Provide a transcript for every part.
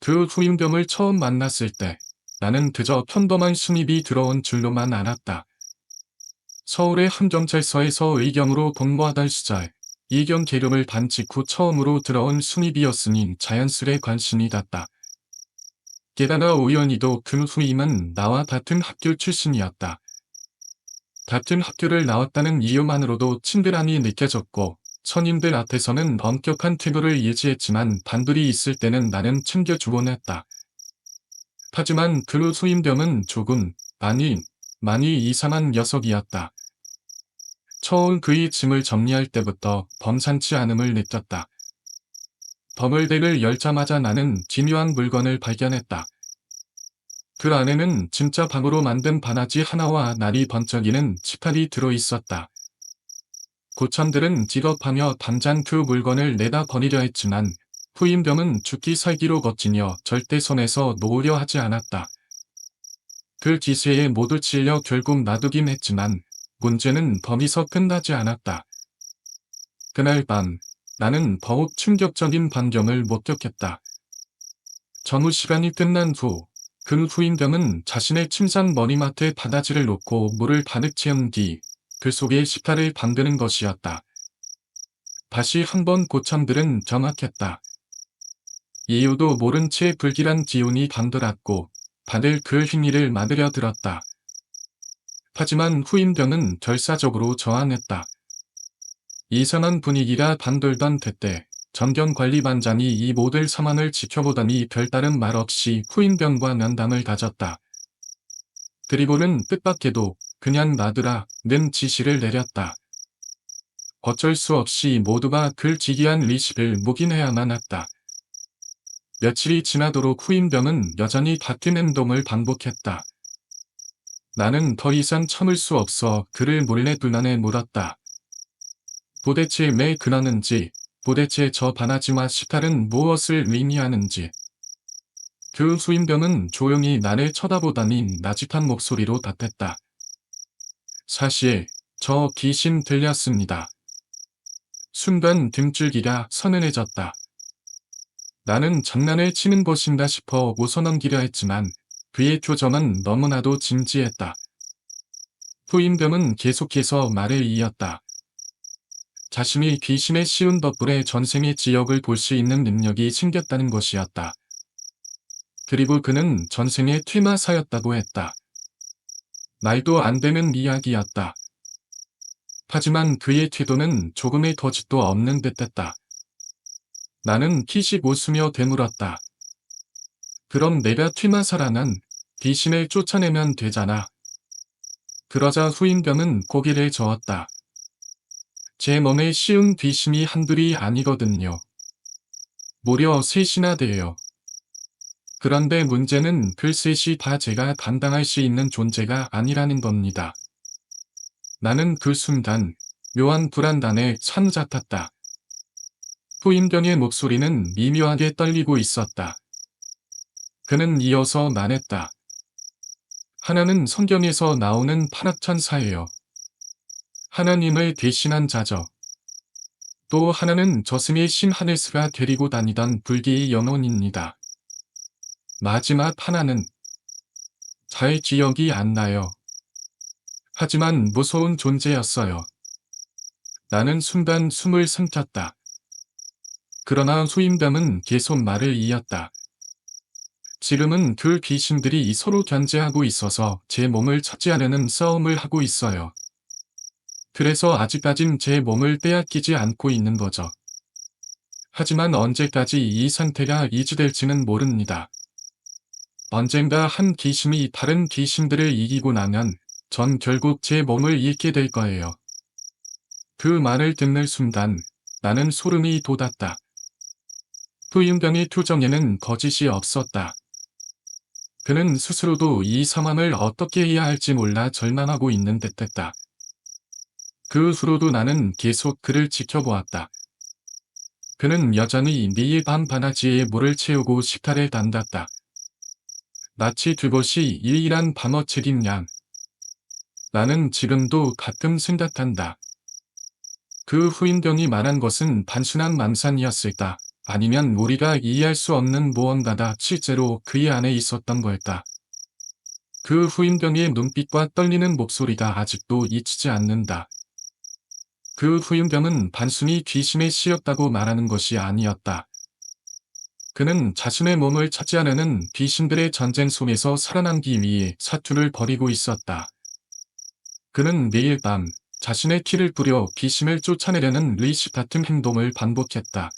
그 후임병을 처음 만났을 때 나는 그저 평범한 신입이 들어온 줄로만 알았다. 서울의 한 경찰서에서 의경으로 근무하던 시절 이경 계룡을 반 직후 처음으로 들어온 신입이었으니 자연스레 관심이 갔다. 게다가 우연히도 그 후임은 나와 같은 학교 출신이었다. 같은 학교를 나왔다는 이유만으로도 친근함이 느껴졌고 선임들 앞에서는 엄격한 태도를 유지했지만 단둘이 있을 때는 나는 챙겨주곤 했다. 하지만 그 후임병은 조금, 많이 이상한 녀석이었다. 처음 그의 짐을 정리할 때부터 범상치 않음을 느꼈다. 버물대를 열자마자 나는 기묘한 물건을 발견했다. 그 안에는 진짜 방으로 만든 바나지 하나와 날이 번쩍이는 치칼이 들어있었다. 고참들은 기겁하며 당장 그 물건을 내다 버리려 했지만 후임병은 죽기 살기로 거치며 절대 손에서 놓으려 하지 않았다. 그 기세에 모두 찔려 결국 놔두긴 했지만 문제는 거기서 끝나지 않았다. 그날 밤 나는 더욱 충격적인 반경을 목격했다. 전후 시간이 끝난 후 그 후임병은 자신의 침상 머리맡에 바가지를 놓고 물을 가득 채운 뒤 그 속에 식칼을 담그는 것이었다. 다시 한번 고참들은 경악했다. 이유도 모른 채 불길한 기운이 감돌았고 다들 그 행위를 막으려 들었다. 하지만 후임병은 결사적으로 저항했다. 이상한 분위기가 반돌던 그때 전경관리반장이 이 모든 상황을 지켜보더니 별다른 말 없이 후임병과 면담을 가졌다. 그리고는 뜻밖에도 그냥 놔두라는 지시를 내렸다. 어쩔 수 없이 모두가 그 기이한 리식을 묵인해야만 했다. 며칠이 지나도록 후임병은 여전히 같은 행동을 반복했다. 나는 더 이상 참을 수 없어 그를 몰래 눈안에 물었다. 도대체 왜 그러는지, 도대체 저 바나지와 식칼은 무엇을 의미하는지. 그 후임병은 조용히 나를 쳐다보더니 나직한 목소리로 답했다. 사실 저 귀신 들렸습니다. 순간 등줄기가 서늘해졌다. 나는 장난을 치는 것인가 싶어 웃어넘기려 했지만 그의 표정은 너무나도 진지했다. 후임병은 계속해서 말을 이었다. 자신이 귀신에 씌운 덕분에 전생의 지역을 볼 수 있는 능력이 생겼다는 것이었다. 그리고 그는 전생의 퇴마사였다고 했다. 말도 안 되는 이야기였다. 하지만 그의 태도는 조금의 거짓도 없는 듯했다. 나는 키식 웃으며 되물었다. 그럼 내가 퇴마사라면 귀신을 쫓아내면 되잖아. 그러자 후임병은 고개를 저었다. 제 몸에 씌운 귀신이 한둘이 아니거든요. 무려 셋이나 돼요. 그런데 문제는 그 셋이 다 제가 감당할 수 있는 존재가 아니라는 겁니다. 나는 그 순간 묘한 불안감에 사로잡혔다. 후임병의 목소리는 미묘하게 떨리고 있었다. 그는 이어서 말했다. 하나는 성경에서 나오는 파락천사예요. 하나님을 대신한 자죠. 또 하나는 저승의 신 하늘스가 데리고 다니던 불기의 영혼입니다. 마지막 하나는 잘 기억이 안 나요. 하지만 무서운 존재였어요. 나는 순간 숨을 삼켰다. 그러나 후임병은 계속 말을 이었다. 지금은 그 귀신들이 서로 견제하고 있어서 제 몸을 차지하려는 싸움을 하고 있어요. 그래서 아직까진 제 몸을 빼앗기지 않고 있는 거죠. 하지만 언제까지 이 상태가 유지될지는 모릅니다. 언젠가 한 귀신이 다른 귀신들을 이기고 나면 전 결국 제 몸을 잃게 될 거예요. 그 말을 듣는 순간 나는 소름이 돋았다. 후임병의 표정에는 거짓이 없었다. 그는 스스로도 이 상황을 어떻게 해야 할지 몰라 절망하고 있는 듯했다. 그 후로도 나는 계속 그를 지켜보았다. 그는 여전히 매일 밤 바나지에 물을 채우고 식칼을 담갔다. 마치 그것이 유일한 방어책인 양. 나는 지금도 가끔 생각한다. 그 후임병이 말한 것은 단순한 망상이었을까? 아니면 우리가 이해할 수 없는 무언가가 실제로 그의 안에 있었던 걸까? 그 후임병의 눈빛과 떨리는 목소리가 아직도 잊히지 않는다. 그 후임병은 단순히 귀신에 씌였다고 말하는 것이 아니었다. 그는 자신의 몸을 차지하려는 귀신들의 전쟁 속에서 살아남기 위해 사투를 벌이고 있었다. 그는 매일 밤 자신의 피를 뿌려 귀신을 쫓아내려는 의식 같은 행동을 반복했다.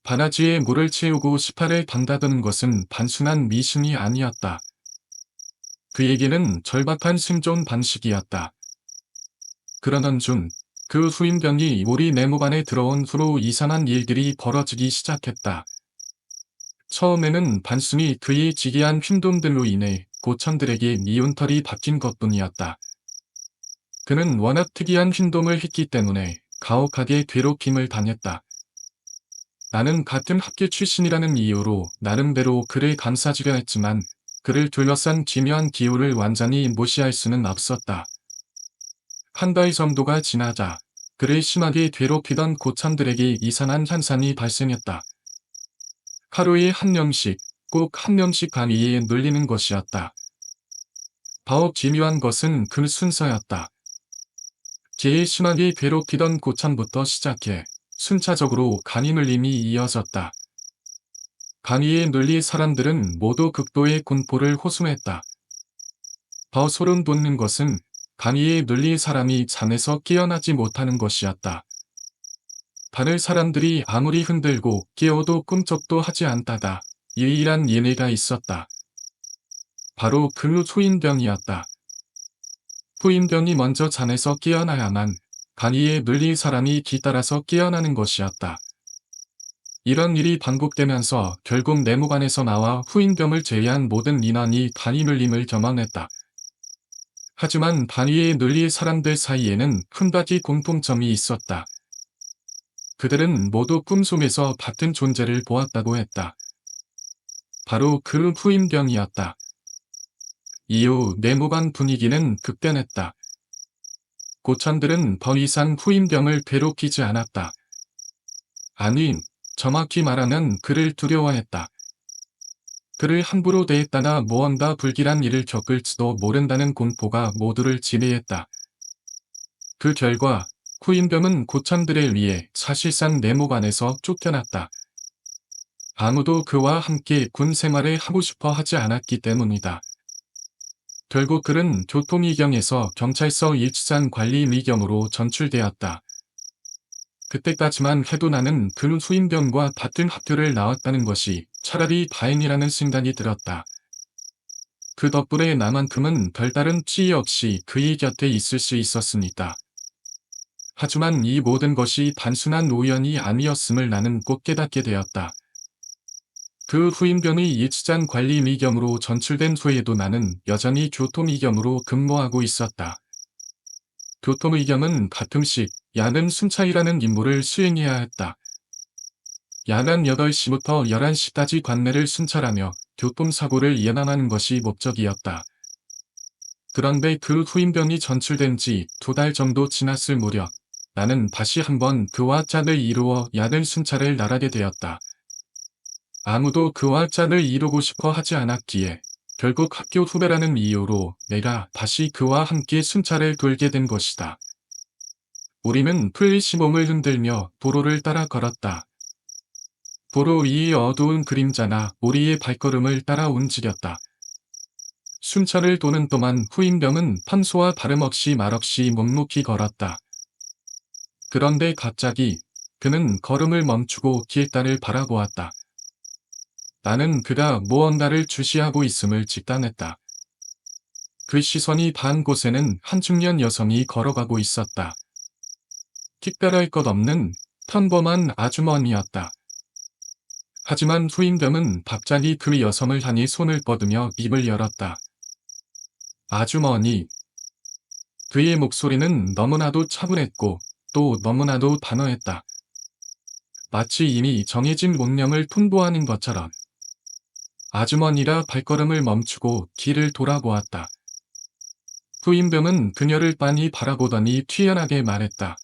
바나지에 물을 채우고 시파를 담다드는 것은 단순한 미신이 아니었다. 그에게는 절박한 생존 방식이었다. 그러던 중 그 후임병이 우리 내무반에 들어온 후로 이상한 일들이 벌어지기 시작했다. 처음에는 단순히 그의 지기한 흰돈들로 인해 고천들에게 미운 털이 박힌 것뿐이었다. 그는 워낙 특이한 흰돔을 했기 때문에 가혹하게 괴롭힘을 당했다. 나는 같은 학교 출신이라는 이유로 나름대로 그를 감싸주려 했지만 그를 둘러싼 기묘한 기호를 완전히 무시할 수는 없었다. 한 달 정도가 지나자 그를 심하게 괴롭히던 고참들에게 이상한 현상이 발생했다. 하루에 한 명씩, 꼭 한 명씩 강의에 눌리는 것이었다. 더욱 기묘한 것은 그 순서였다. 제일 심하게 괴롭히던 고참부터 시작해 순차적으로 간이 눌림이 이어졌다. 강의에 눌릴 사람들은 모두 극도의 공포를 호소했다. 더 소름 돋는 것은 강의에 눌릴 사람이 잠에서 깨어나지 못하는 것이었다. 다른 사람들이 아무리 흔들고 깨워도 꿈쩍도 하지 않다가 유일한 예외가 있었다. 바로 그 후임병이었다. 후임병이 먼저 잠에서 깨어나야만 강의에 눌릴 사람이 뒤따라서 깨어나는 것이었다. 이런 일이 반복되면서 결국 내무관에서 나와 후임병을 제외한 모든 인원이 간이 눌림을 경험했다. 하지만 간이에 눌릴 사람들 사이에는 한 가지 공통점이 있었다. 그들은 모두 꿈속에서 같은 존재를 보았다고 했다. 바로 그 후임병이었다. 이후 내무관 분위기는 급변했다. 고참들은 더 이상 후임병을 괴롭히지 않았다. 아니, 정확히 말하면 그를 두려워했다. 그를 함부로 대했다가 무언가 불길한 일을 겪을지도 모른다는 공포가 모두를 지배했다. 그 결과 후임병은 고참들에 의해 사실상 내무관에서 쫓겨났다. 아무도 그와 함께 군 생활을 하고 싶어 하지 않았기 때문이다. 결국 그는 교통이경에서 경찰서 일치장 관리 미경으로 전출되었다. 그때까지만 해도 나는 그 후임병과 같은 학교를 나왔다는 것이 차라리 다행이라는 생각이 들었다. 그 덕분에 나만큼은 별다른 피해 없이 그의 곁에 있을 수 있었으니까. 하지만 이 모든 것이 단순한 우연이 아니었음을 나는 꼭 깨닫게 되었다. 그 후임병의 일치장 관리 미경으로 전출된 후에도 나는 여전히 교통이경으로 근무하고 있었다. 교통의경은 가끔씩 야근 순찰이라는 임무를 수행해야 했다. 야간 8시부터 11시까지 관내를 순찰하며 교통사고를 예방하는 것이 목적이었다. 그런데 그 후임병이 전출된 지 2달 정도 지났을 무렵 나는 다시 한번 그와 짝을 이루어 야근 순찰을 나가게 되었다. 아무도 그와 짝을 이루고 싶어 하지 않았기에 결국 학교 후배라는 이유로 내가 다시 그와 함께 순찰을 돌게 된 것이다. 우리는 플리시몸을 흔들며 도로를 따라 걸었다. 도로 위의 어두운 그림자나 우리의 발걸음을 따라 움직였다. 순찰을 도는 동안 후임병은 평소와 다름없이 말없이 묵묵히 걸었다. 그런데 갑자기 그는 걸음을 멈추고 길가를 바라보았다. 나는 그가 무언가를 주시하고 있음을 직감했다. 그 시선이 닿은 곳에는 한 중년 여성이 걸어가고 있었다. 특별할 것 없는 평범한 아주머니였다. 하지만 후임병은 갑자기 그 여성을 향해 손을 뻗으며 입을 열었다. 아주머니. 그의 목소리는 너무나도 차분했고 또 너무나도 단호했다. 마치 이미 정해진 운명을 통보하는 것처럼. 아주머니라 발걸음을 멈추고 뒤를 돌아보았다. 후임병은 그녀를 빤히 바라보더니 튀연하게 말했다.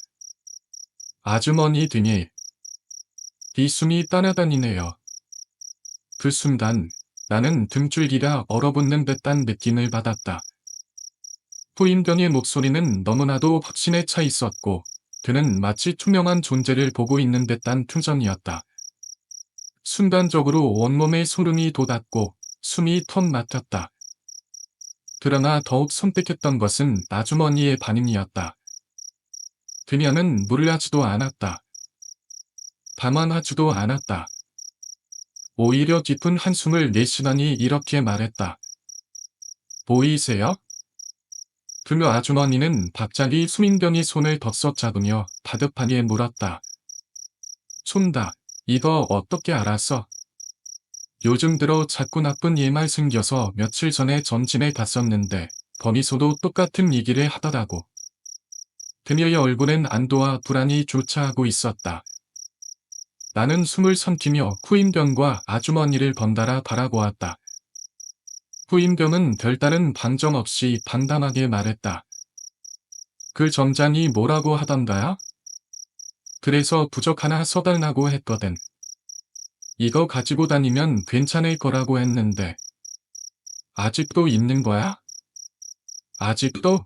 아주머니 등에 비숨이 따라다니네요. 그 순간 나는 등줄기가 얼어붙는 듯한 느낌을 받았다. 후임견의 목소리는 너무나도 확신에 차 있었고 그는 마치 투명한 존재를 보고 있는 듯한 표정이었다. 순간적으로 온몸에 소름이 돋았고 숨이 턱 막혔다. 그러나 더욱 선택했던 것은 아주머니의 반응이었다. 그녀는 물을 하지도 않았다. 담안하지도 않았다. 오히려 깊은 한숨을 내쉬더니 이렇게 말했다. 보이세요? 그녀 아주머니는 갑자기 수민병의 손을 덥석 잡으며 다급하게 물었다. 쏜다. 이거 어떻게 알았어? 요즘 들어 자꾸 나쁜 일만 생겨서 며칠 전에 점집에 갔었는데 거기서도 똑같은 얘기를 하더라고. 그녀의 얼굴엔 안도와 불안이 교차하고 있었다. 나는 숨을 삼키며 후임병과 아주머니를 번달아 바라보았다. 후임병은 별다른 반정 없이 담담하게 말했다. 그 점장이 뭐라고 하던가요? 그래서 부적 하나 써달라고 했거든. 이거 가지고 다니면 괜찮을 거라고 했는데. 아직도 있는 거야? 아직도?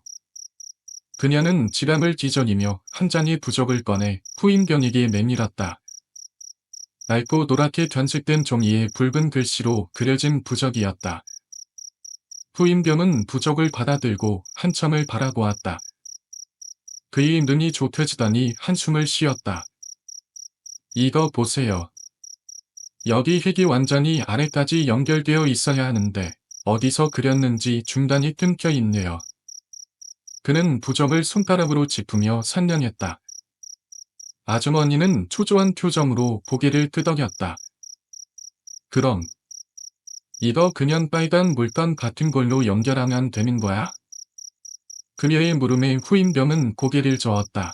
그녀는 지갑을 뒤적이며 한 장의 부적을 꺼내 후임병에게 내밀었다. 얇고 노랗게 변색된 종이에 붉은 글씨로 그려진 부적이었다. 후임병은 부적을 받아들고 한참을 바라보았다. 그의 눈이 좁혀지더니 한숨을 쉬었다. 이거 보세요. 여기 획이 완전히 아래까지 연결되어 있어야 하는데 어디서 그렸는지 중간이 끊겨 있네요. 그는 부적을 손가락으로 짚으며 설명했다. 아주머니는 초조한 표정으로 고개를 끄덕였다. 그럼 이거 그냥 빨간 물감 같은 걸로 연결하면 되는 거야? 그녀의 물음에 후임병은 고개를 저었다.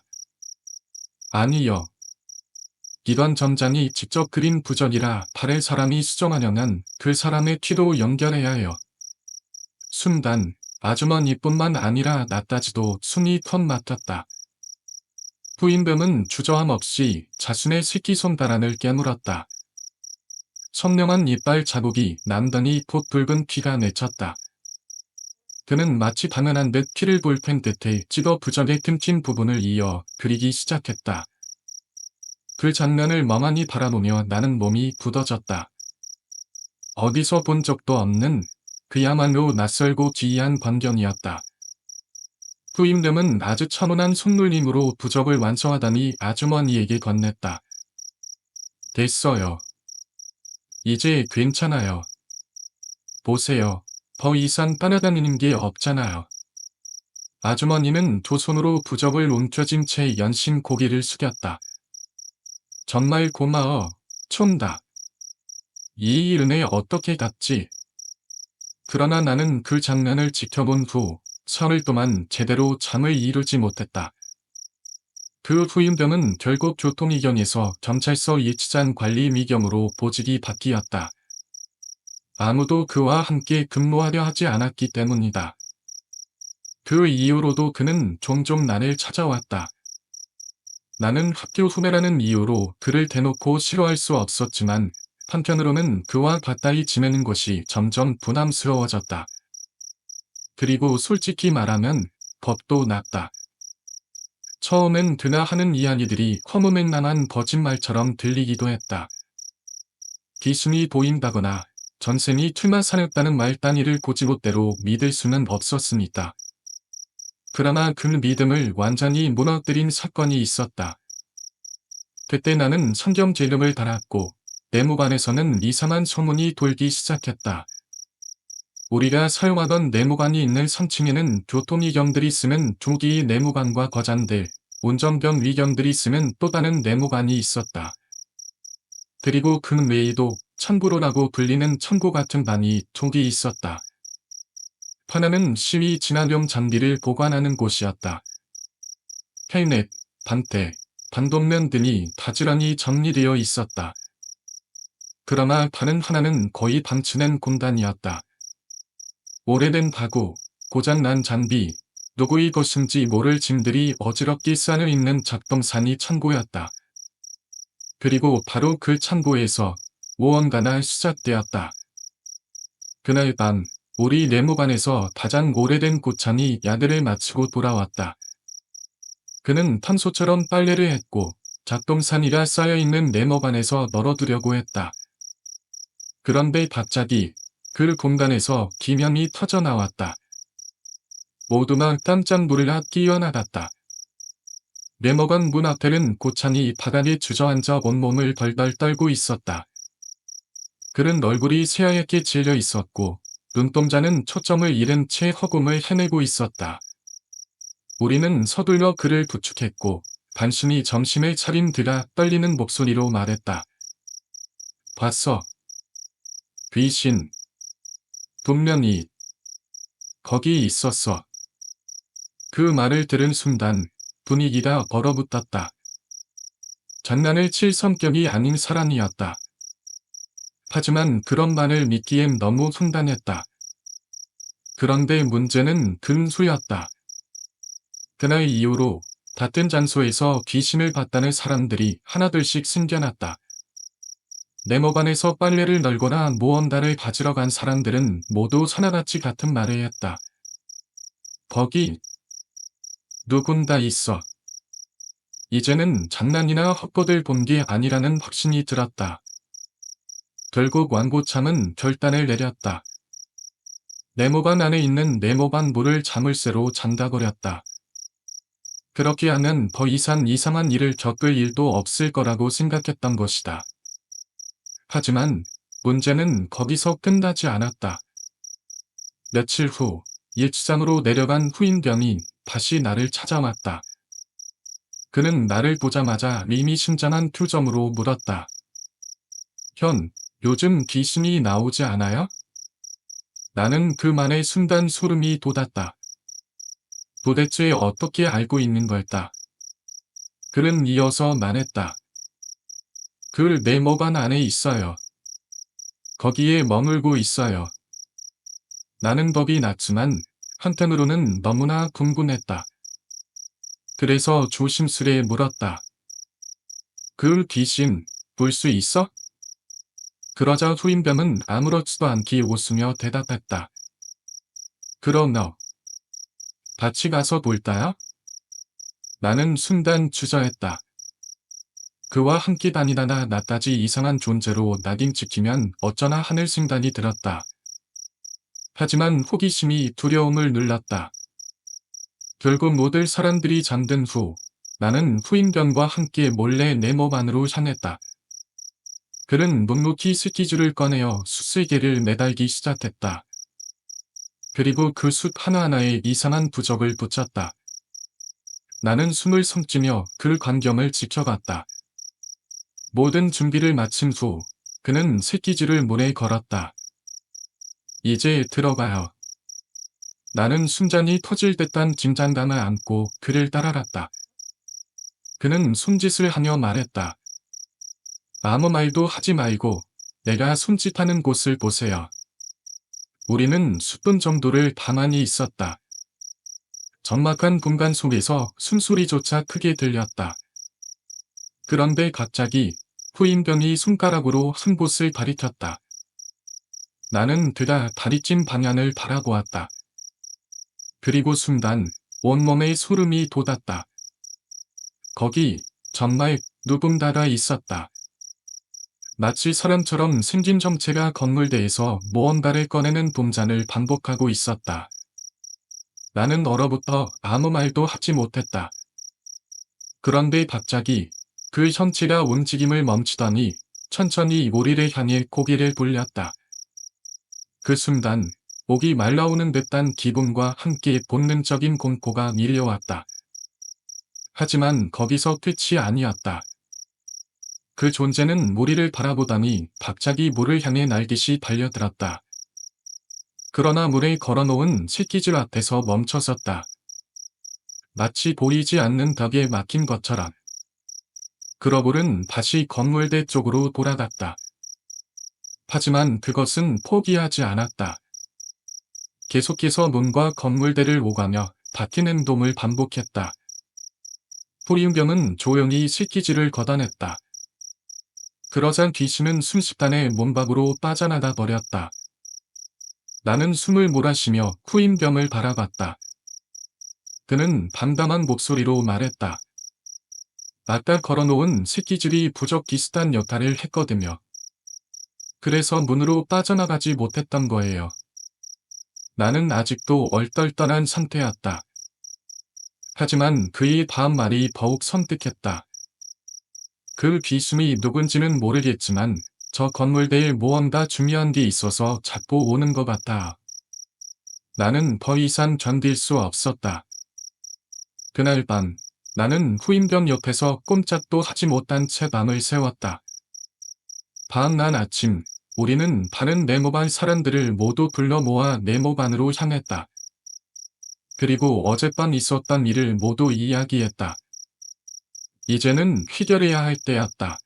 아니요. 이건 점장이 직접 그린 부적이라 다른 사람이 수정하려면 그 사람의 피도 연결해야 해요. 순간 아주머니뿐만 아니라 나까지도 숨이 턱 막혔다. 후임병은 주저함 없이 자신의 새끼손가락을 깨물었다. 선명한 이빨 자국이 남더니 곧 붉은 피가 맺혔다. 그는 마치 당연한 듯 피를 볼펜 끝에 찍어 부적의 틈킨 부분을 이어 그리기 시작했다. 그 장면을 멍하니 바라보며 나는 몸이 굳어졌다. 어디서 본 적도 없는 그야말로 낯설고 기이한 광경이었다. 후임dem은 아주 천운한 손놀림으로 부적을 완성하다니 아주머니에게 건넸다. 됐어요. 이제 괜찮아요. 보세요. 더 이상 따라다니는 게 없잖아요. 아주머니는 두 손으로 부적을 움켜쥔 채 연신 고개를 숙였다. 정말 고마워, 촌다. 이 은혜 어떻게 갚지? 그러나 나는 그 장면을 지켜본 후 설흘 동안 제대로 잠을 이루지 못했다. 그 후임병은 결국 교통이경에서 경찰서 이치장 관리미경으로 보직이 바뀌었다. 아무도 그와 함께 근무하려 하지 않았기 때문이다. 그 이후로도 그는 종종 나를 찾아왔다. 나는 학교 후배라는 이유로 그를 대놓고 싫어할 수 없었지만 한편으로는 그와 가까이 지내는 것이 점점 부담스러워졌다. 그리고 솔직히 말하면 겁도 났다. 처음엔 그가 하는 이야기들이 허무맹랑한 거짓말처럼 들리기도 했다. 기승이 보인다거나 전생이 출마사였다는 말 따위를 고지고대로 믿을 수는 없었으니까. 그러나 그 믿음을 완전히 무너뜨린 사건이 있었다. 그때 나는 성경 제름을 달았고 내무관에서는 이상한 소문이 돌기 시작했다. 우리가 사용하던 내무관이 있는 3층에는 교통위경들이 쓰는 조기의 내무관과 거장들, 운전병 위경들이 쓰는 또 다른 내무관이 있었다. 그리고 그 외에도 천부로라고 불리는 천고 같은 방이 족이 있었다. 하나는 시위 진압용 장비를 보관하는 곳이었다. 헬멧, 반대, 반동면 등이 다지런히 정리되어 있었다. 그러나 다른 하나는 거의 방치된 공간이었다. 오래된 가구, 고장난 장비, 누구의 것인지 모를 짐들이 어지럽게 쌓여있는 작동산이 천고였다. 그리고 바로 그 창고에서 무언가가 시작되었다. 그날 밤 우리 네모반에서 가장 오래된 고찬이 야근을 마치고 돌아왔다. 그는 탄소처럼 빨래를 했고 잡동사니가 쌓여있는 네모반에서 널어두려고 했다. 그런데 갑자기 그 공간에서 기명이 터져나왔다. 모두가 깜짝 놀라 뛰어나갔다. 네모반 문 앞에는 고찬이 바닥에 주저앉아 온몸을 덜덜 떨고 있었다. 그는 얼굴이 새하얗게 질려 있었고 눈동자는 초점을 잃은 채 허공을 헤매고 있었다. 우리는 서둘러 그를 부축했고 단순히 정신을 차린 그가 떨리는 목소리로 말했다. 봤어. 귀신. 분명히 거기 있었어. 그 말을 들은 순간 분위기가 얼어붙었다. 장난을 칠 성격이 아닌 사람이었다. 하지만 그런 말을 믿기엔 너무 순단했다. 그런데 문제는 근수였다. 그날 이후로 같은 장소에서 귀신을 봤다는 사람들이 하나둘씩 생겨났다. 네모반에서 빨래를 널거나 무언가를 가지러 간 사람들은 모두 하나같이 같은 말을 했다. 거기 누군가 있어. 이제는 장난이나 헛것을 본 게 아니라는 확신이 들었다. 결국 완고참은 결단을 내렸다. 네모반 안에 있는 네모반 물을 자물쇠로 잠가버렸다. 그렇게 하면 더 이상 이상한 일을 겪을 일도 없을 거라고 생각했던 것이다. 하지만 문제는 거기서 끝나지 않았다. 며칠 후 일지장으로 내려간 후임병이 다시 나를 찾아왔다. 그는 나를 보자마자 의미심장한 표정으로 물었다. 현, 요즘 귀신이 나오지 않아요? 나는 그 말에 순간 소름이 돋았다. 도대체 어떻게 알고 있는 걸까? 그는 이어서 말했다. 그 네모반 안에 있어요. 거기에 머물고 있어요. 나는 겁이 났지만 한편으로는 너무나 궁금했다. 그래서 조심스레 물었다. 그 귀신 볼 수 있어? 그러자 후임병은 아무렇지도 않게 웃으며 대답했다. 그럼 너 같이 가서 볼까요? 나는 순간 주저했다. 그와 함께 다니다가 나까지 이상한 존재로 낙인찍히면 어쩌나 하늘 생각이 들었다. 하지만 호기심이 두려움을 눌렀다. 결국 모든 사람들이 잠든 후 나는 후임병과 함께 몰래 네모반으로 향했다. 그는 묵묵히 스키줄을 꺼내어 숫세개를 매달기 시작했다. 그리고 그 숫 하나하나에 이상한 부적을 붙였다. 나는 숨을 삼키며 그 광경을 지켜봤다. 모든 준비를 마친 후 그는 새끼줄을 문에 걸었다. 이제 들어가요. 나는 심장이 터질 듯한 긴장감을 안고 그를 따라갔다. 그는 손짓을 하며 말했다. 아무 말도 하지 말고 내가 손짓하는 곳을 보세요. 우리는 10분 정도를 가만히 있었다. 적막한 공간 속에서 숨소리조차 크게 들렸다. 그런데 갑자기 후임병이 손가락으로 한 곳을 가리켰다. 나는 그가 다리찜 방향을 바라보았다. 그리고 순간 온몸에 소름이 돋았다. 거기 정말 누군가가 있었다. 마치 사람처럼 생긴 정체가 건물대에서 무언가를 꺼내는 동작을 반복하고 있었다. 나는 얼어붙어 아무 말도 하지 못했다. 그런데 갑자기 그 형체가 움직임을 멈추더니 천천히 우리를 향해 고개를 돌렸다. 그 순간 목이 말라오는 듯한 기분과 함께 본능적인 공포가 밀려왔다. 하지만 거기서 끝이 아니었다. 그 존재는 우리를 바라보더니 갑자기 물을 향해 날듯이 달려들었다. 그러나 물에 걸어놓은 새끼줄 앞에서 멈춰섰다. 마치 보이지 않는 벽에 막힌 것처럼. 그러고는 다시 건물대 쪽으로 돌아갔다. 하지만 그것은 포기하지 않았다. 계속해서 문과 건물대를 오가며 닫힌 행동을 반복했다. 후임병은 조용히 새끼줄을 걷어냈다. 그러자 귀신은 순식간에 몸 밖으로 빠져나가 버렸다. 나는 숨을 몰아쉬며 후임병을 바라봤다. 그는 담담한 목소리로 말했다. 아까 걸어놓은 새끼줄이 부적 비슷한 역할을 했거든요. 그래서 문으로 빠져나가지 못했던 거예요. 나는 아직도 얼떨떨한 상태였다. 하지만 그의 다음 말이 더욱 섬뜩했다. 그 귀신이 누군지는 모르겠지만 저 건물대에 무언가 중요한 게 있어서 자꾸 오는 것 같아. 나는 더 이상 견딜 수 없었다. 그날 밤 나는 후임병 옆에서 꼼짝도 하지 못한 채 밤을 새웠다. 다음날 아침 우리는 다른 네모반 사람들을 모두 불러 모아 네모반으로 향했다. 그리고 어젯밤 있었던 일을 모두 이야기했다. 이제는 해결해야 할 때였다.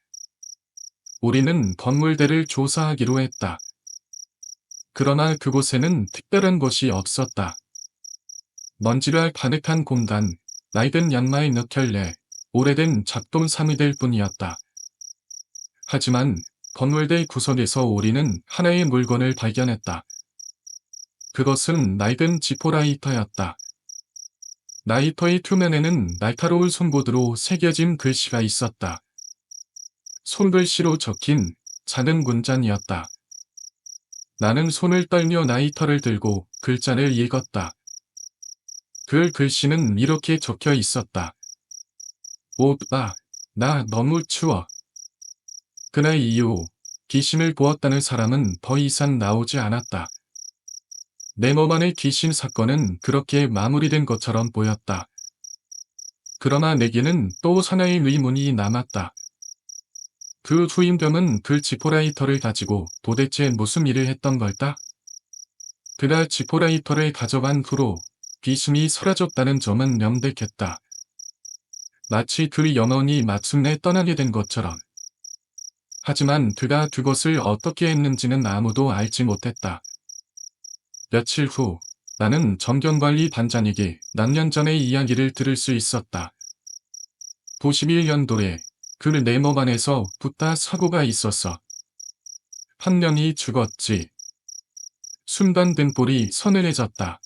우리는 건물대를 조사하기로 했다. 그러나 그곳에는 특별한 것이 없었다. 먼지가 가득한 공간, 낡은 양말 몇 켤레, 오래된 작동 사무될 뿐이었다. 하지만 건물대 구석에서 우리는 하나의 물건을 발견했다. 그것은 낡은 지포라이터였다. 라이터의 표면에는 날카로운 손보드로 새겨진 글씨가 있었다. 손글씨로 적힌 작은 문장이었다. 나는 손을 떨며 라이터를 들고 글자를 읽었다. 그 글씨는 이렇게 적혀 있었다. 오빠, 나 너무 추워. 그날 이후 귀신을 보았다는 사람은 더 이상 나오지 않았다. 네모반의 귀신 사건은 그렇게 마무리된 것처럼 보였다. 그러나 내게는 또 하나의 의문이 남았다. 그 후임병은 그 지포라이터를 가지고 도대체 무슨 일을 했던 걸까? 그날 지포라이터를 가져간 후로 귀신이 사라졌다는 점은 명백했다. 마치 그 영혼이 마침내 떠나게 된 것처럼. 하지만 그가 그것을 어떻게 했는지는 아무도 알지 못했다. 며칠 후 나는 정경관리 반장에게 몇 년 전의 이야기를 들을 수 있었다. 91년도에 그 네모반에서 붓다 사고가 있었어. 한 명이 죽었지. 순간 등불이 서늘해졌다.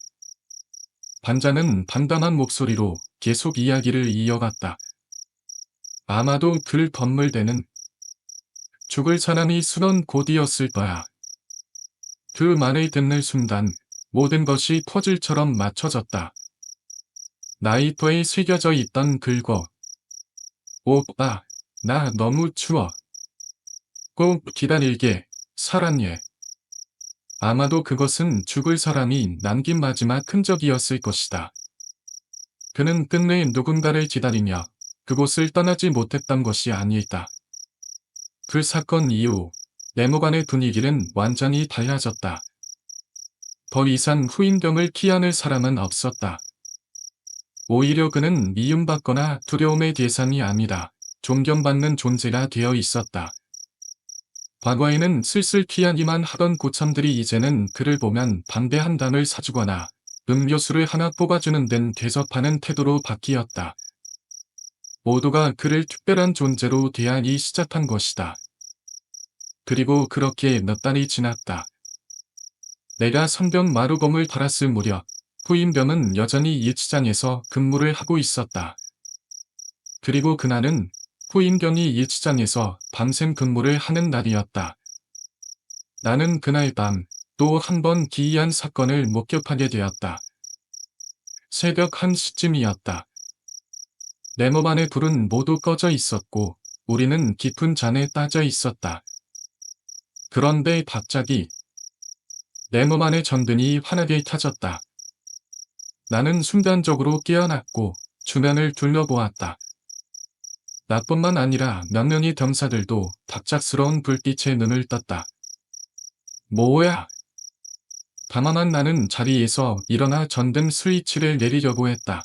반장은 담담한 목소리로 계속 이야기를 이어갔다. 아마도 그 건물대는 죽을 사람이 수던 곧이었을 거야. 그 말을 듣는 순간 모든 것이 퍼즐처럼 맞춰졌다. 라이터에 새겨져 있던 글과 오빠, 나 너무 추워. 꼭 기다릴게, 사랑해. 아마도 그것은 죽을 사람이 남긴 마지막 흔적이었을 것이다. 그는 끝내 누군가를 기다리며 그곳을 떠나지 못했던 것이 아닐까. 그 사건 이후 네모반의 분위기는 완전히 달라졌다. 더 이상 후임병을 피하는 사람은 없었다. 오히려 그는 미움받거나 두려움의 대상이 아니라 존경받는 존재가 되어 있었다. 과거에는 슬슬 피하기만 하던 고참들이 이제는 그를 보면 담배 한 단을 사주거나 음료수를 하나 뽑아주는 등 대접하는 태도로 바뀌었다. 모두가 그를 특별한 존재로 대하기 시작한 것이다. 그리고 그렇게 몇 달이 지났다. 내가 성병 마루검을 달았을 무렵 후임병은 여전히 일치장에서 근무를 하고 있었다. 그리고 그날은 후임병이 일치장에서 밤샘 근무를 하는 날이었다. 나는 그날 밤 또 한 번 기이한 사건을 목격하게 되었다. 새벽 1시쯤이었다. 네모반의 불은 모두 꺼져 있었고 우리는 깊은 잠에 빠져 있었다. 그런데 갑자기 네모반의 전등이 환하게 켜졌다. 나는 순간적으로 깨어났고 주변을 둘러보았다. 나뿐만 아니라 몇 명의 병사들도 갑작스러운 불빛에 눈을 떴다. 뭐야? 가만한 나는 자리에서 일어나 전등 스위치를 내리려고 했다.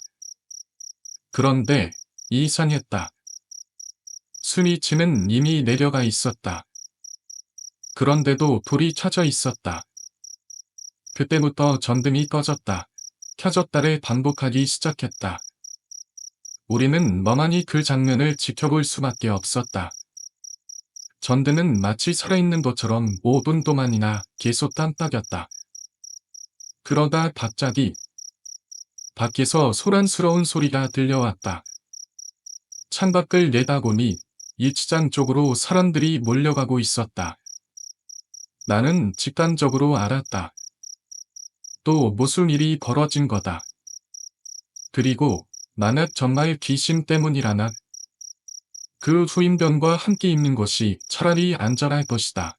그런데 이상했다. 스위치는 이미 내려가 있었다. 그런데도 불이 켜져 있었다. 그때부터 전등이 꺼졌다. 켜졌다를 반복하기 시작했다. 우리는 멍하니 그 장면을 지켜볼 수밖에 없었다. 전대는 마치 살아있는 것처럼 5분 동안이나 계속 깜빡였다. 그러다 갑자기 밖에서 소란스러운 소리가 들려왔다. 창밖을 내다보니 일치장 쪽으로 사람들이 몰려가고 있었다. 나는 직감적으로 알았다. 또 무슨 일이 벌어진 거다. 그리고 만약 정말 귀신 때문이라나 그 후임병과 함께 있는 것이 차라리 안전할 것이다.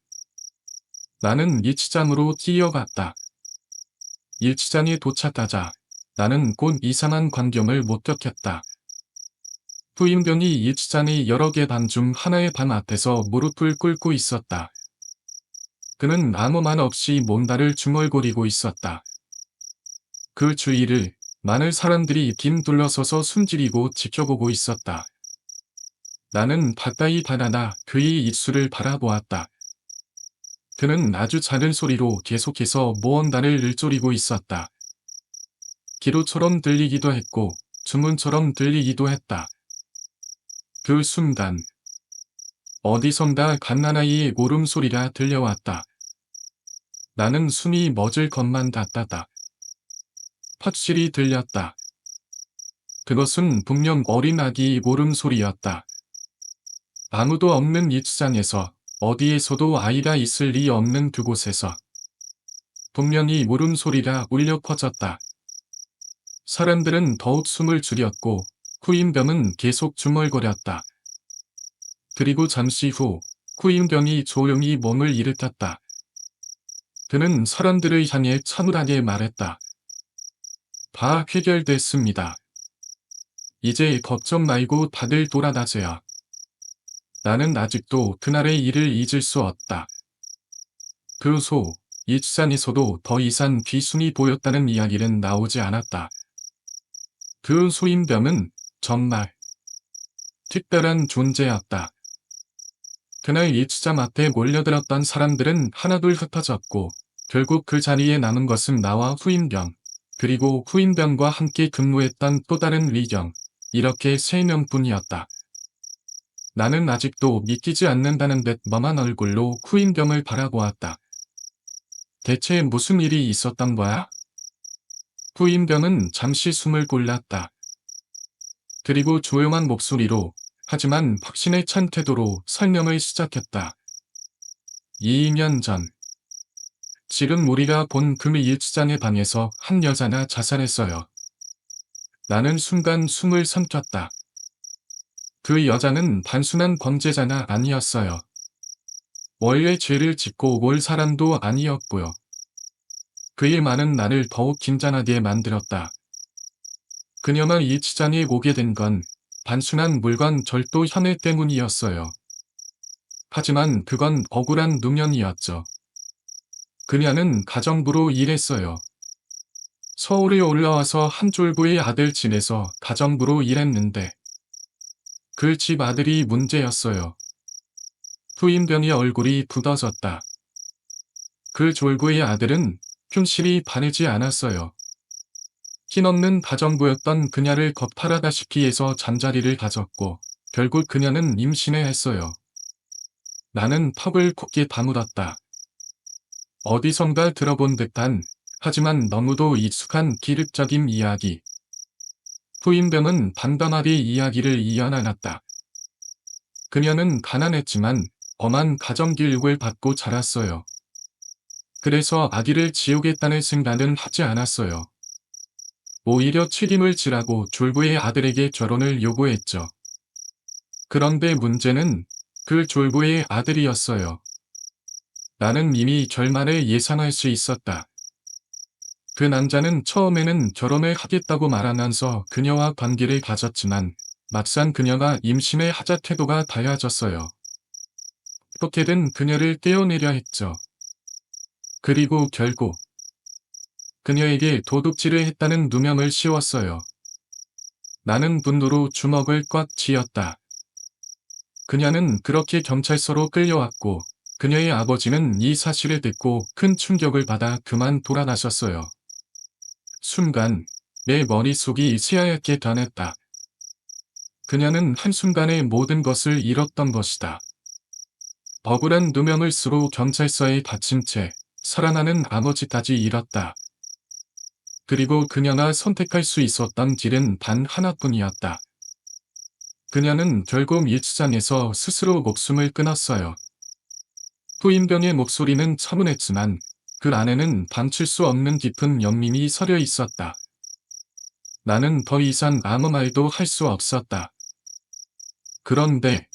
나는 일치장으로 뛰어갔다. 일치장에 도착하자 나는 곧 이상한 광경을 목격했다. 후임병이 일치장의 여러 개 반 중 하나의 반 앞에서 무릎을 꿇고 있었다. 그는 아무 말 없이 뭔가를 중얼거리고 있었다. 그 주위를 많은 사람들이 빈 둘러서서 숨지르고 지켜보고 있었다. 나는 가까이 다가가 그의 입술을 바라보았다. 그는 아주 작은 소리로 계속해서 무언가를 읊조리고 있었다. 기도처럼 들리기도 했고 주문처럼 들리기도 했다. 그 순간 어디선가 갓난아이의 울음소리가 들려왔다. 나는 숨이 멎을 것만 같았다. 확실히 들렸다. 그것은 분명 어린 아기의 울음소리였다. 아무도 없는 일치장에서 어디에서도 아이가 있을 리 없는 그곳에서 분명히 울음소리가 울려 퍼졌다. 사람들은 더욱 숨을 줄였고 후임병은 계속 중얼거렸다. 그리고 잠시 후 후임병이 조용히 몸을 일으켰다. 그는 사람들을 향해 차분하게 말했다. 다 해결됐습니다. 이제 걱정 말고 다들 돌아가세요. 나는 아직도 그날의 일을 잊을 수 없다. 그 후 일산에서도 더 이상 귀순이 보였다는 이야기는 나오지 않았다. 그 후임병은 정말 특별한 존재였다. 그날 일치장 앞에 몰려들었던 사람들은 하나둘 흩어졌고 결국 그 자리에 남은 것은 나와 후임병, 그리고 후임병과 함께 근무했던 또 다른 리경, 이렇게 3명뿐이었다. 나는 아직도 믿기지 않는다는 듯 멍한 얼굴로 후임병을 바라보았다. 대체 무슨 일이 있었던 거야? 후임병은 잠시 숨을 골랐다. 그리고 조용한 목소리로 하지만 확신에 찬 태도로 설명을 시작했다. 2년 전 지금 우리가 본 그 일치장의 방에서 한 여자가 자살했어요. 나는 순간 숨을 삼켰다. 그 여자는 단순한 범죄자가 아니었어요. 원래 죄를 짓고 올 사람도 아니었고요. 그의 말은 나를 더욱 긴장하게 만들었다. 그녀가 일치장에 오게 된 건 단순한 물건 절도 혐의 때문이었어요. 하지만 그건 억울한 누명이었죠. 그녀는 가정부로 일했어요. 서울에 올라와서 한 쫄보의 아들 집에서 가정부로 일했는데 그 집 아들이 문제였어요. 후임병의 얼굴이 굳어졌다. 그 졸부의 아들은 흉실이 바르지 않았어요. 힘없는 가정부였던 그녀를 겁탈하다시피 해서 잠자리를 가졌고 결국 그녀는 임신을 했어요. 나는 턱을 굳게 다물었다. 어디선가 들어본 듯한 하지만 너무도 익숙한 기륵적인 이야기. 후임병은 담담하게 이야기를 이어나갔다. 그녀는 가난했지만 엄한 가정교육을 받고 자랐어요. 그래서 아기를 지우겠다는 생각은 하지 않았어요. 오히려 책임을 지라고 졸부의 아들에게 결혼을 요구했죠. 그런데 문제는 그 졸부의 아들이었어요. 나는 이미 결말을 예상할 수 있었다. 그 남자는 처음에는 결혼을 하겠다고 말하면서 그녀와 관계를 가졌지만 막상 그녀가 임신을 하자 태도가 달라졌어요. 어떻게든 그녀를 떼어내려 했죠. 그리고 결국 그녀에게 도둑질을 했다는 누명을 씌웠어요. 나는 분노로 주먹을 꽉 쥐었다. 그녀는 그렇게 경찰서로 끌려왔고 그녀의 아버지는 이 사실을 듣고 큰 충격을 받아 그만 돌아가셨어요. 순간 내 머릿속이 새하얗게 변했다. 그녀는 한순간에 모든 것을 잃었던 것이다. 억울한 누명을 쓰고 경찰서에 갇힌 채 살아나는 아버지까지 잃었다. 그리고 그녀가 선택할 수 있었던 길은 단 하나뿐이었다. 그녀는 결국 일치장에서 스스로 목숨을 끊었어요. 후임병의 목소리는 차분했지만 그 안에는 감출 수 없는 깊은 연민이 서려 있었다. 나는 더 이상 아무 말도 할 수 없었다. 그런데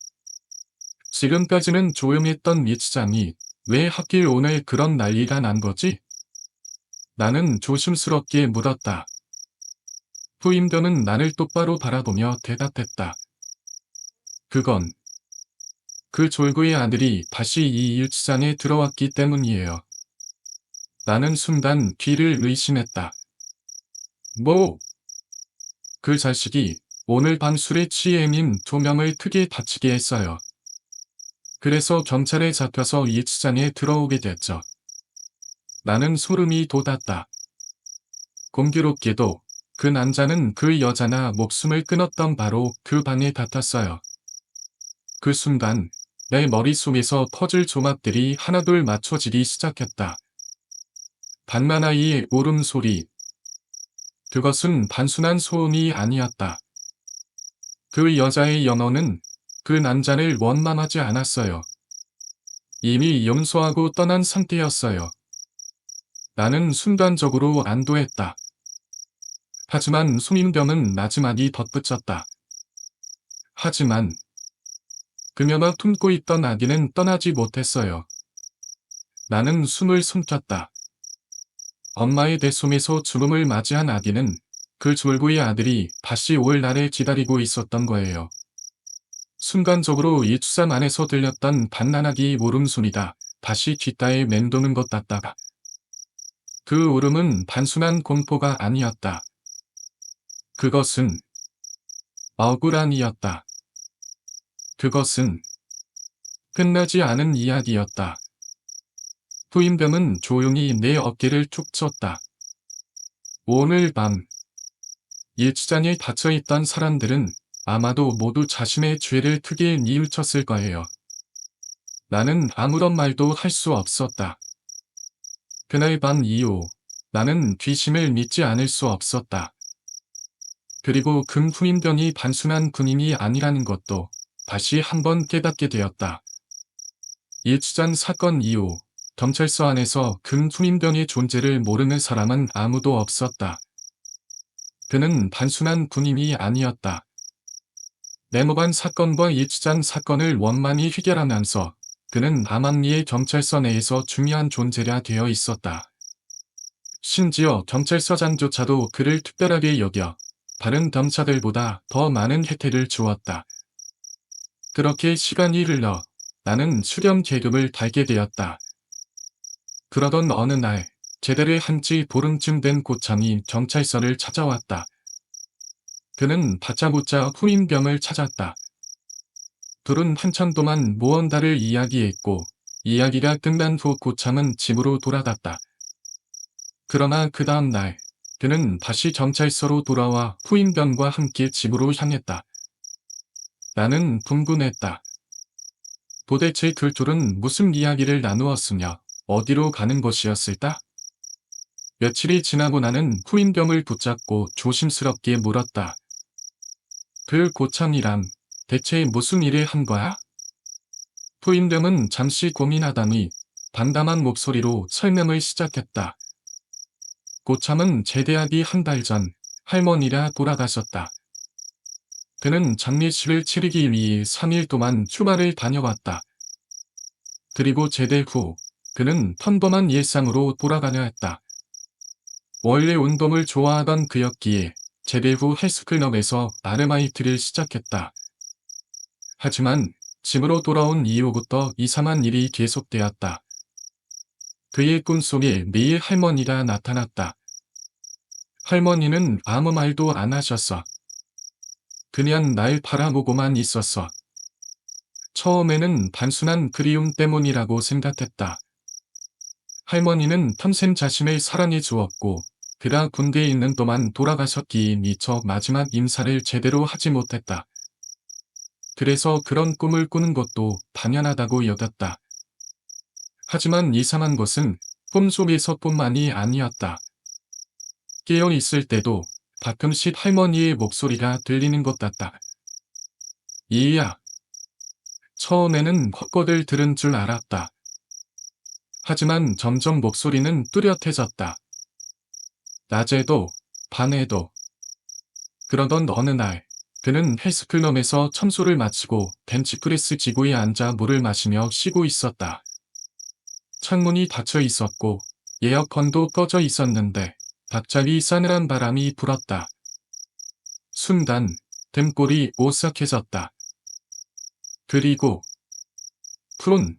지금까지는 조용했던 일치장이 왜 하필 오늘 그런 난리가 난 거지? 나는 조심스럽게 물었다. 후임병은 나를 똑바로 바라보며 대답했다. 그건 그 졸구의 아들이 다시 이 일치장에 들어왔기 때문이에요. 나는 순간 귀를 의심했다. 뭐? 그 자식이 오늘 밤 술에 취해 님 2명을 크게 다치게 했어요. 그래서 경찰에 잡혀서 일치장에 들어오게 됐죠. 나는 소름이 돋았다. 공교롭게도 그 남자는 그 여자나 목숨을 끊었던 바로 그 방에 같았어요. 그 순간 내 머릿속에서 퍼즐 조각들이 하나둘 맞춰지기 시작했다. 반만아이의 울음소리. 그것은 단순한 소음이 아니었다. 그 여자의 영혼은 그 남자를 원망하지 않았어요. 이미 용서하고 떠난 상태였어요. 나는 순간적으로 안도했다. 하지만 송인병은 마지막이 덧붙였다. 하지만 그녀가 품고 있던 아기는 떠나지 못했어요. 나는 숨을 숨겼다. 엄마의 뱃속에서 죽음을 맞이한 아기는 그 졸구의 아들이 다시 올 날을 기다리고 있었던 거예요. 순간적으로 이 추산 안에서 들렸던 반나나기 울음소리가 다시 귓가에 맴도는 것 같다가 그 울음은 단순한 공포가 아니었다. 그것은 억울함이었다. 그것은 끝나지 않은 이야기였다. 후임병은 조용히 내 어깨를 툭 쳤다. 오늘 밤 일치장에 닫혀있던 사람들은 아마도 모두 자신의 죄를 크게 뉘우쳤을 거예요. 나는 아무런 말도 할 수 없었다. 그날 밤 이후 나는 귀신을 믿지 않을 수 없었다. 그리고 금 후임병이 단순한 군인이 아니라는 것도 다시 한번 깨닫게 되었다. 일치장 사건 이후 경찰서 안에서 금 후임병의 존재를 모르는 사람은 아무도 없었다. 그는 단순한 군인이 아니었다. 네모반 사건과 일치장 사건을 원만히 해결하면서 그는 암암리의 경찰서 내에서 중요한 존재가 되어 있었다. 심지어 경찰서장조차도 그를 특별하게 여겨 다른 경찰들보다 더 많은 혜택을 주었다. 그렇게 시간이 흘러 나는 수렴 계급을 달게 되었다. 그러던 어느 날 제대를 한 지 보름쯤 된 고참이 경찰서를 찾아왔다. 그는 다짜고짜 후임병을 찾았다. 둘은 한참 동안 무언가를 이야기했고 이야기가 끝난 후 고참은 집으로 돌아갔다. 그러나 그 다음 날 그는 다시 경찰서로 돌아와 후임병과 함께 집으로 향했다. 나는 궁금했다. 도대체 그 둘은 무슨 이야기를 나누었으며 어디로 가는 것이었을까? 며칠이 지나고 나는 후임병을 붙잡고 조심스럽게 물었다. 그 고참이란 대체 무슨 일을 한 거야? 후임병은 잠시 고민하더니 담담한 목소리로 설명을 시작했다. 고참은 제대하기 한 달 전 할머니가 돌아가셨다. 그는 장례식을 치르기 위해 3일 동안 휴가를 다녀왔다. 그리고 제대 후 그는 평범한 일상으로 돌아가려 했다. 원래 운동을 좋아하던 그였기에 제대 후 헬스클럽에서 아르바이트를 시작했다. 하지만 집으로 돌아온 이후부터 이상한 일이 계속되었다. 그의 꿈속에 매일 할머니가 나타났다. 할머니는 아무 말도 안 하셨어. 그냥 날 바라보고만 있었어. 처음에는 단순한 그리움 때문이라고 생각했다. 할머니는 평생 자신을 사랑해 주었고 그가 군대에 있는 동안 돌아가셨기에 미처 마지막 인사를 제대로 하지 못했다. 그래서 그런 꿈을 꾸는 것도 당연하다고 여겼다. 하지만 이상한 것은 꿈 속에서뿐만이 아니었다. 깨어 있을 때도 가끔씩 할머니의 목소리가 들리는 것 같다. 이야. 처음에는 헛것을 들은 줄 알았다. 하지만 점점 목소리는 뚜렷해졌다. 낮에도, 밤에도. 그러던 어느 날, 그는 헬스클럽에서 청소를 마치고 벤치프레스 지구에 앉아 물을 마시며 쉬고 있었다. 창문이 닫혀 있었고, 에어컨도 꺼져 있었는데, 갑자기 싸늘한 바람이 불었다. 순간, 등골이 오싹해졌다. 그리고, 푸른,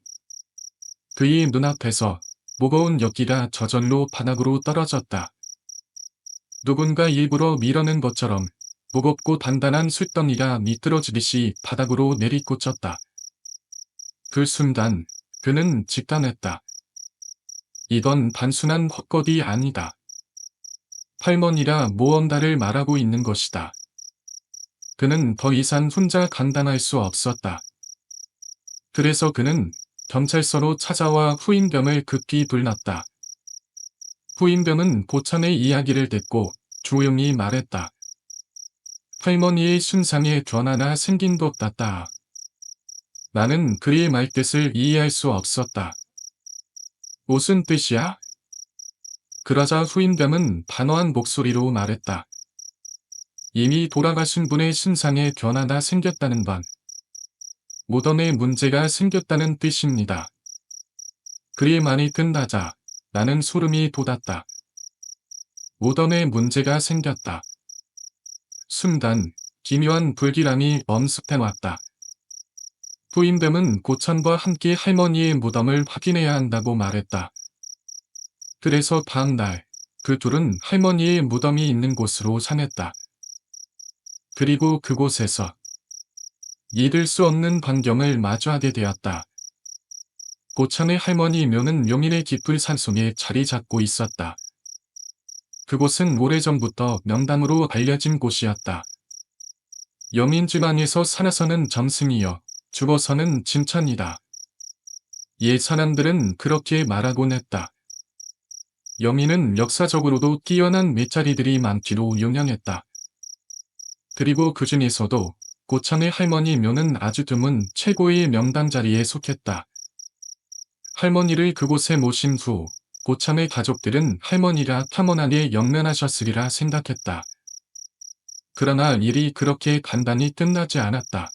그의 눈앞에서 무거운 엿기가 저절로 바닥으로 떨어졌다. 누군가 일부러 밀어낸 것처럼 무겁고 단단한 쇳덩이가 미끄러지듯이 바닥으로 내리꽂혔다. 그 순간 그는 직감했다. 이건 단순한 헛것이 아니다. 할머니라 무언가를 말하고 있는 것이다. 그는 더 이상 혼자 감당할 수 없었다. 그래서 그는 경찰서로 찾아와 후임병을 급히 불렀다. 후임병은 고찬의 이야기를 듣고 조용히 말했다. 할머니의 순상에 변화가 생긴 것 같다. 나는 그의 말뜻을 이해할 수 없었다. 무슨 뜻이야? 그러자 후임병은 단호한 목소리로 말했다. 이미 돌아가신 분의 순상에 변화가 생겼다는 건 무덤에 문제가 생겼다는 뜻입니다. 그의 말이 끝나자 나는 소름이 돋았다. 무덤에 문제가 생겼다. 순간 기묘한 불길함이 엄습해왔다. 후임병은 고찬과 함께 할머니의 무덤을 확인해야 한다고 말했다. 그래서 다음날 그 둘은 할머니의 무덤이 있는 곳으로 향했다. 그리고 그곳에서 잊을 수 없는 광경을 마주하게 되었다. 고찬의 할머니 묘는 묘민의 깊은 산속에 자리 잡고 있었다. 그곳은 오래전부터 명당으로 알려진 곳이었다. 여민 집안에서 살아서는 점승이여 죽어서는 진천이다. 옛 사람들은 그렇게 말하곤 했다. 여민은 역사적으로도 뛰어난 메짜리들이 많기로 유명했다. 그리고 그 중에서도 고찬의 할머니 묘는 아주 드문 최고의 명당 자리에 속했다. 할머니를 그곳에 모신 후 고찬의 가족들은 할머니가 탐험하게 영면하셨으리라 생각했다. 그러나 일이 그렇게 간단히 끝나지 않았다.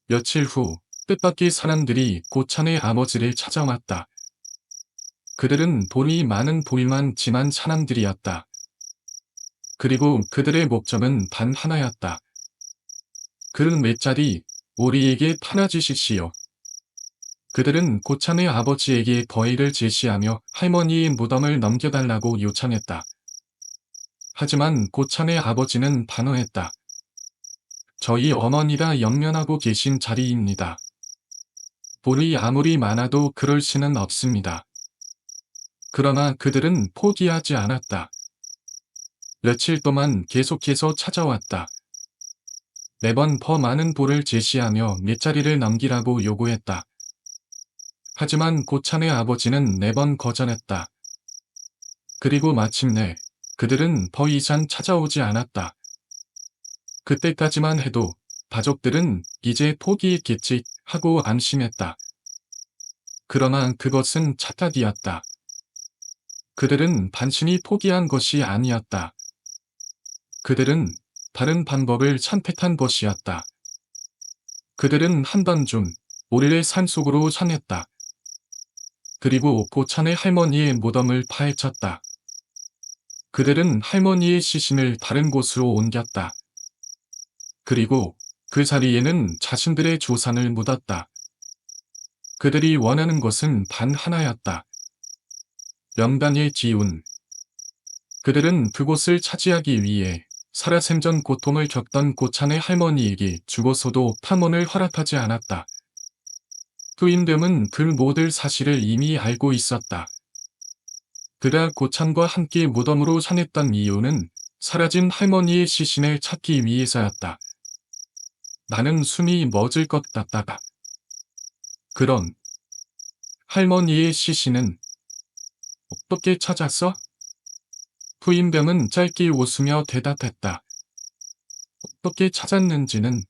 며칠 후 뜻밖의 사람들이 고찬의 아버지를 찾아왔다. 그들은 돈이 많은 볼만 지만 사람들이었다. 그리고 그들의 목적은 단 하나였다. 그는 메짜리 우리에게 팔아주십시오. 그들은 고찬의 아버지에게 거의를 제시하며 할머니의 무덤을 넘겨달라고 요청했다. 하지만 고찬의 아버지는 단호했다. 저희 어머니가 영면하고 계신 자리입니다. 볼이 아무리 많아도 그럴 수는 없습니다. 그러나 그들은 포기하지 않았다. 며칠 동안 계속해서 찾아왔다. 매번 더 많은 볼을 제시하며 밑자리를 넘기라고 요구했다. 하지만 고찬의 아버지는 매번 거절했다. 그리고 마침내 그들은 더 이상 찾아오지 않았다. 그때까지만 해도 가족들은 이제 포기했겠지 하고 안심했다. 그러나 그것은 착각이었다. 그들은 단순히 포기한 것이 아니었다. 그들은 다른 방법을 선택한 것이었다. 그들은 한밤중 오리의 산속으로 향했다. 그리고 고찬의 할머니의 무덤을 파헤쳤다. 그들은 할머니의 시신을 다른 곳으로 옮겼다. 그리고 그 자리에는 자신들의 조상을 묻었다. 그들이 원하는 것은 단 하나였다. 명당의 기운. 그들은 그곳을 차지하기 위해 살아생전 고통을 겪던 고찬의 할머니에게 죽어서도 탐험을 허락하지 않았다. 후임됨은 그 모든 사실을 이미 알고 있었다. 그가 고찬과 함께 무덤으로 향했던 이유는 사라진 할머니의 시신을 찾기 위해서였다. 나는 숨이 멎을 것 같다가. 그런 할머니의 시신은 어떻게 찾았어? 후임병은 짧게 웃으며 대답했다. 어떻게 찾았는지는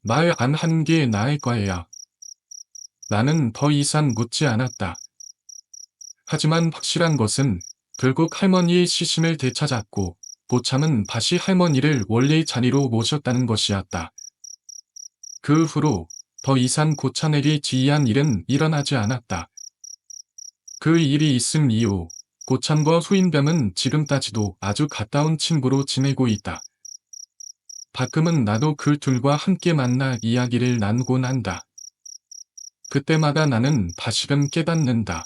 말 안 한 게 나을 거야. 나는 더 이상 묻지 않았다. 하지만 확실한 것은 결국 할머니의 시신을 되찾았고 보참은 다시 할머니를 원래의 자리로 모셨다는 것이었다. 그 후로 더 이상 고찬에게 지이한 일은 일어나지 않았다. 그 일이 있은 이후 고찬과 후임병은 지금까지도 아주 가까운 친구로 지내고 있다. 가끔은 나도 그 둘과 함께 만나 이야기를 나누곤 한다. 그때마다 나는 다시금 깨닫는다.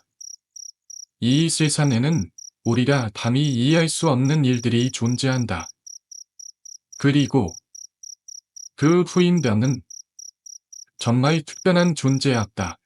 이 세상에는 우리가 감히 이해할 수 없는 일들이 존재한다. 그리고 그 후임병은 정말 특별한 존재였다.